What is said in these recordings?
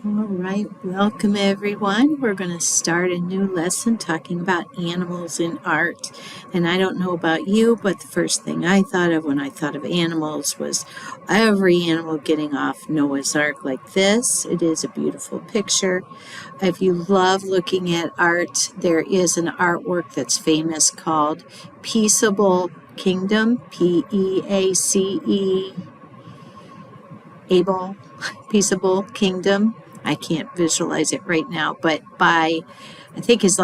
All right, welcome everyone. We're going to start a new lesson talking about animals in art. And I don't know about you, but the first thing I thought of when I thought of animals was every animal getting off Noah's Ark like this. It is a beautiful picture. If you love looking at art, there is an artwork that's famous called Peaceable Kingdom, Peace, Able, Peaceable Kingdom. I can't visualize it right now, but by, I think his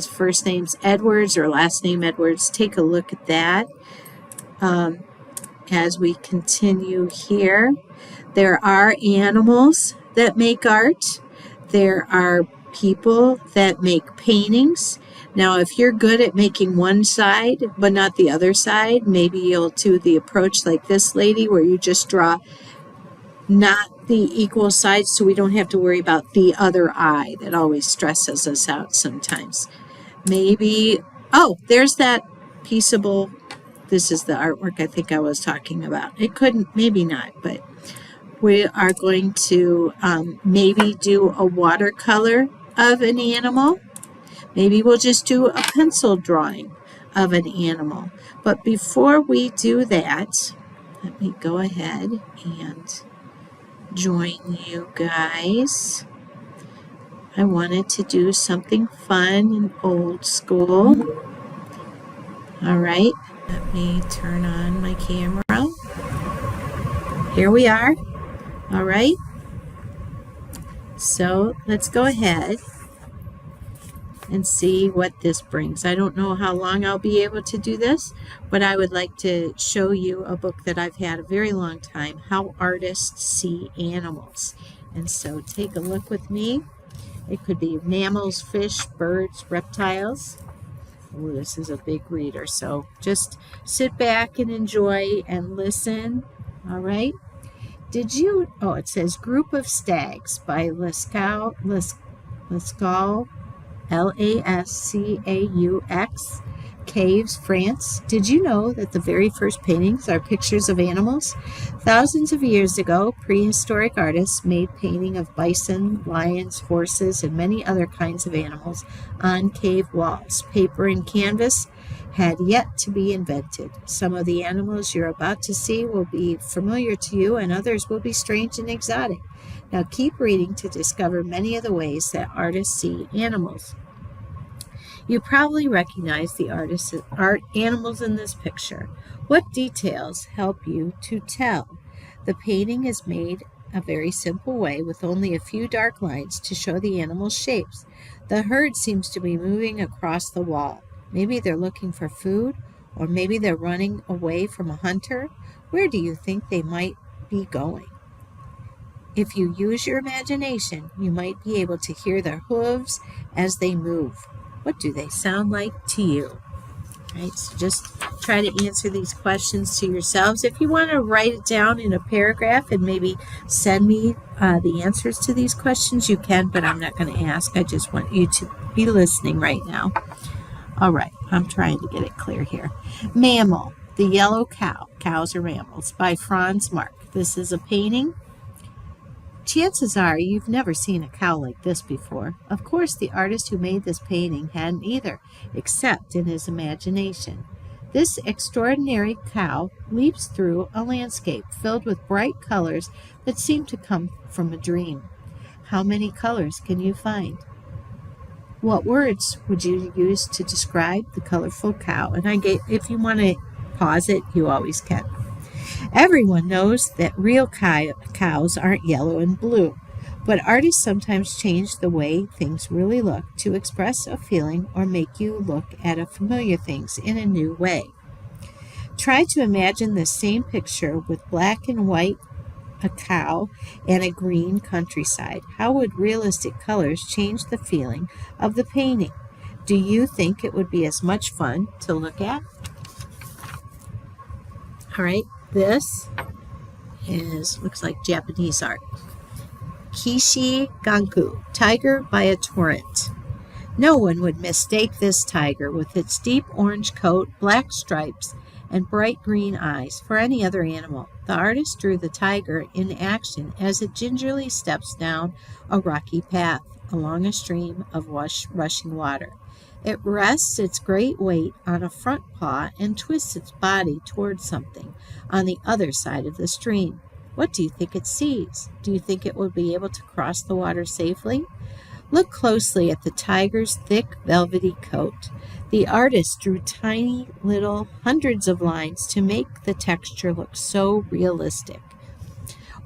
first name's Edwards or last name Edwards. Take a look at that. As we continue here, there are animals that make art. There are people that make paintings. Now, if you're good at making one side but not the other side, maybe you'll do the approach like this lady where you just draw not the equal sides so we don't have to worry about the other eye that always stresses us out sometimes. Maybe, there's that Peaceable. This is the artwork I think I was talking about. It couldn't, maybe not, but we are going to maybe do a watercolor of an animal. Maybe we'll just do a pencil drawing of an animal. But before we do that, let me go ahead and join you guys. I wanted to do something fun and old school. All right, let me turn on my camera. Here we are. All right, so let's go ahead and see what this brings. I don't know how long I'll be able to do this, but I would like to show you a book that I've had a very long time, How Artists See Animals. And so take a look with me. It could be mammals, fish, birds, reptiles. Oh, this is a big reader, so just sit back and enjoy and listen. All right. It says Group of Stags by Lascaux, Lascaux, Caves, France. Did you know that the very first paintings are pictures of animals? Thousands of years ago, prehistoric artists made painting of bison, lions, horses, and many other kinds of animals on cave walls. Paper and canvas had yet to be invented. Some of the animals you're about to see will be familiar to you, and others will be strange and exotic. Now keep reading to discover many of the ways that artists see animals. You probably recognize the animals in this picture. What details help you to tell? The painting is made a very simple way with only a few dark lines to show the animals' shapes. The herd seems to be moving across the wall. Maybe they're looking for food, or maybe they're running away from a hunter. Where do you think they might be going? If you use your imagination, you might be able to hear their hooves as they move. What do they sound like to you? Right, so just try to answer these questions to yourselves. If you want to write it down in a paragraph and maybe send me the answers to these questions, you can, but I'm not going to ask. I just want you to be listening right now. All right, I'm trying to get it clear here. Mammal, The Yellow Cow, Cows are Mammals, by Franz Marc. This is a painting. Chances are you've never seen a cow like this before. Of course, the artist who made this painting hadn't either, except in his imagination. This extraordinary cow leaps through a landscape filled with bright colors that seem to come from a dream. How many colors can you find? What words would you use to describe the colorful cow? And if you want to pause it, you always can. Everyone knows that real cows aren't yellow and blue, but artists sometimes change the way things really look to express a feeling or make you look at familiar things in a new way. Try to imagine the same picture with black and white, a cow, and a green countryside. How would realistic colors change the feeling of the painting? Do you think it would be as much fun to look at? All right, this looks like Japanese art. Kishi Ganku, Tiger by a Torrent. No one would mistake this tiger with its deep orange coat, black stripes, and bright green eyes for any other animal. The artist drew the tiger in action as it gingerly steps down a rocky path along a stream of rushing water. It rests its great weight on a front paw and twists its body toward something on the other side of the stream. What do you think it sees? Do you think it will be able to cross the water safely? Look closely at the tiger's thick, velvety coat. The artist drew tiny little hundreds of lines to make the texture look so realistic.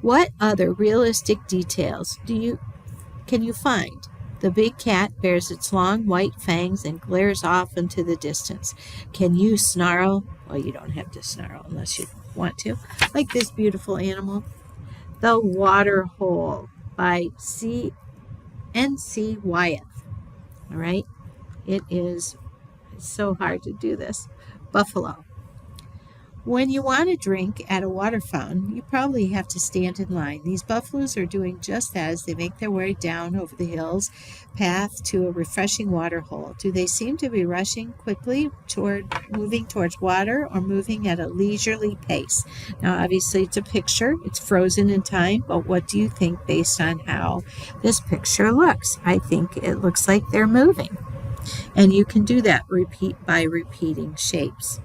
What other realistic details can you find? The big cat bears its long white fangs and glares off into the distance. Can you snarl? Well, you don't have to snarl unless you want to. Like this beautiful animal. The Water Hole by N.C. Wyeth. All right? It's so hard to do this. Buffalo. When you want a drink at a water fountain, you probably have to stand in line. These buffaloes are doing just that as they make their way down over the hills path to a refreshing water hole. Do they seem to be rushing quickly moving towards water, or moving at a leisurely pace? Now, obviously, it's a picture. It's frozen in time, but what do you think based on how this picture looks? I think it looks like they're moving. And you can do that by repeating shapes.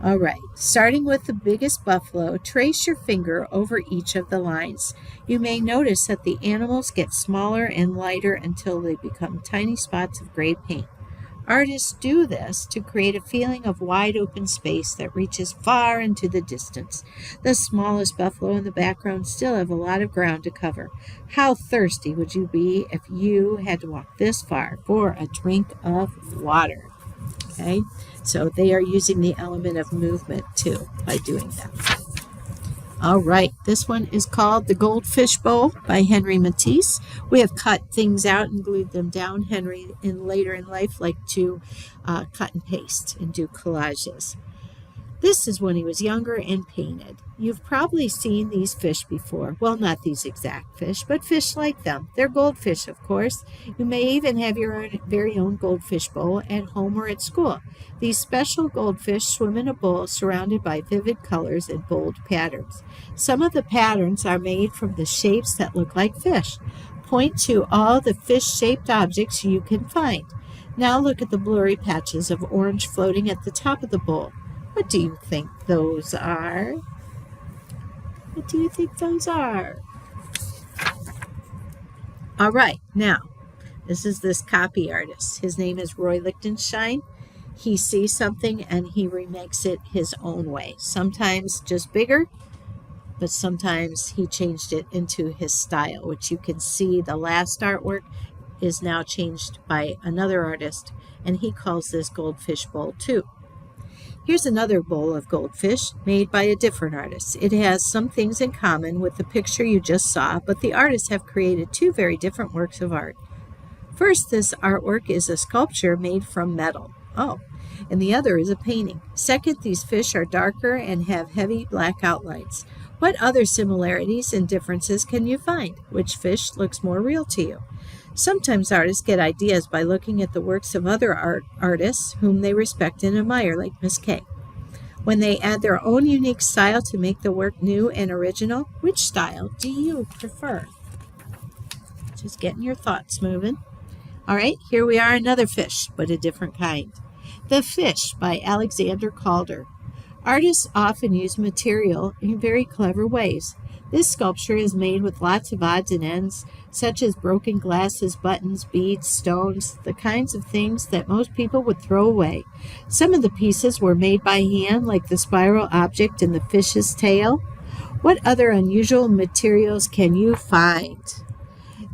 All right, starting with the biggest buffalo, trace your finger over each of the lines. You may notice that the animals get smaller and lighter until they become tiny spots of gray paint. Artists do this to create a feeling of wide open space that reaches far into the distance. The smallest buffalo in the background still have a lot of ground to cover. How thirsty would you be if you had to walk this far for a drink of water? Okay, so they are using the element of movement too by doing that. All right, this one is called The Goldfish Bowl by Henry Matisse. We have cut things out and glued them down. Henry, later in life, liked to cut and paste and do collages. This is when he was younger and painted. You've probably seen these fish before. Well, not these exact fish, but fish like them. They're goldfish, of course. You may even have your very own goldfish bowl at home or at school. These special goldfish swim in a bowl surrounded by vivid colors and bold patterns. Some of the patterns are made from the shapes that look like fish. Point to all the fish-shaped objects you can find. Now look at the blurry patches of orange floating at the top of the bowl. What do you think those are? What do you think those are? All right, now, this is this copy artist. His name is Roy Lichtenstein. He sees something and he remakes it his own way. Sometimes just bigger, but sometimes he changed it into his style, which you can see the last artwork is now changed by another artist, and he calls this Goldfish Bowl too. Here's another bowl of goldfish made by a different artist. It has some things in common with the picture you just saw, but the artists have created two very different works of art. First, this artwork is a sculpture made from metal. And the other is a painting. Second, these fish are darker and have heavy black outlines. What other similarities and differences can you find? Which fish looks more real to you? Sometimes artists get ideas by looking at the works of other artists whom they respect and admire, like Miss Kay. When they add their own unique style to make the work new and original, which style do you prefer? Just getting your thoughts moving. All right, here we are, another fish, but a different kind. The Fish by Alexander Calder. Artists often use material in very clever ways. This sculpture is made with lots of odds and ends, such as broken glasses, buttons, beads, stones, the kinds of things that most people would throw away. Some of the pieces were made by hand, like the spiral object in the fish's tail. What other unusual materials can you find?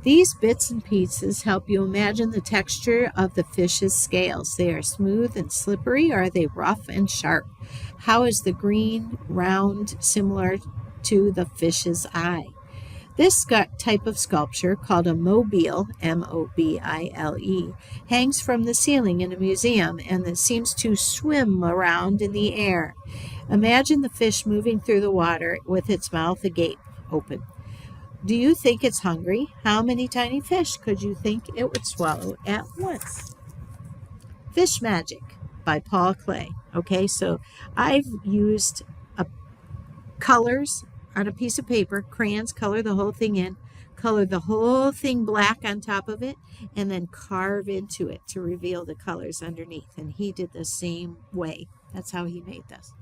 These bits and pieces help you imagine the texture of the fish's scales. They are smooth and slippery, or are they rough and sharp? How is the green round similar to the fish's eye? This type of sculpture, called a mobile, M-O-B-I-L-E, hangs from the ceiling in a museum and it seems to swim around in the air. Imagine the fish moving through the water with its mouth agape open. Do you think it's hungry? How many tiny fish could you think it would swallow at once? Fish magic. by Paul Klee. Okay, so I've used colors on a piece of paper, crayons, color the whole thing in, color the whole thing black on top of it, and then carve into it to reveal the colors underneath. And he did the same way. That's how he made this.